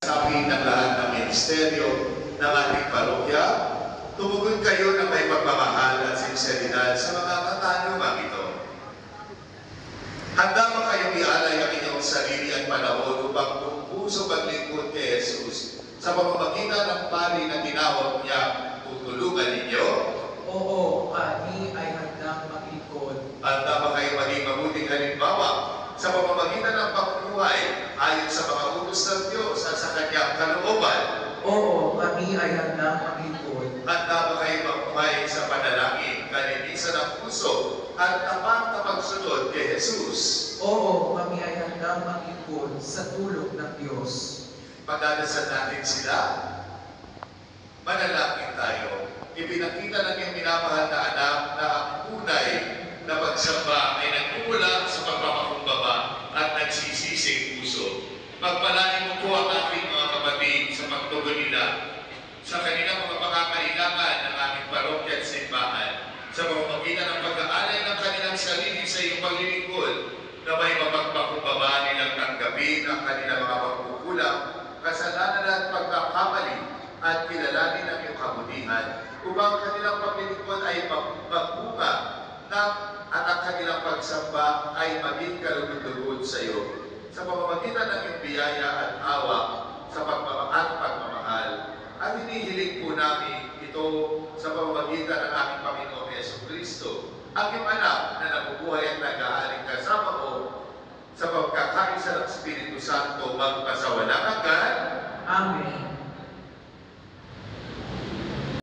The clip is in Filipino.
Sabi ng lahat ng ministeryo ng ating parokya, tumugon kayo ng may pagmamahal at sinseridad sa mga katanungan ito. Handa ba kayong ialay ang inyong sarili at panahon upang buong puso maglingkod kay Jesus sa pamamagitan ng pari na tinawag niya tutulungan ninyo? Oo, kami ay handang maglingkod. Handa ba kayo maging mabuting halimbawa sa pamamagitan ng pagbubuhay ayon sa mga utos ng Diyos at sa kanyang kalooban? Oo, kami ay handang maglingkod. Handa ba kayo magbuhay sa panalangin, kalinisan ng puso, at tapat na pagsunod kay Jesus? Oo, kami ay handang maglingkod sa tulong ng Diyos. Pagdadasal natin sila, manalangin tayo. Ipinakita ng iyong minamahal na anak na ang tunay na pagsamba ay nagmumula sa pagpapakumbaba at nagsisising puso. Pagpalain mo po ang aking mga kapatid sa pagtugon nila sa kanilang mga pangangailangan ng aming parokya at simbahan, sa pamamagitan ng pag-aalay ng kanilang sarili sa iyong paglilingkod, na may mapagpakumbaba nilang tanggapin ang kanilang mga pagkukulang, kasalanan at pagkakamali, at kilalanin ang iyong kabutihan, upang kanilang paglilingkod ay magbunga at ang kanilang pagsamba ay maging kalugod-lugod sa iyo, sa pamamagitan ng iyong biyaya at awa sa pagmamahal. At hinihiling po namin ito sa pamamagitan ng aming Panginoong Jesucristo, ang iyong anak na nabubuhay at nag-aaling kasama mo sa pagkakaisa ng Espiritu Santo magpasawalang hanggan. Amen.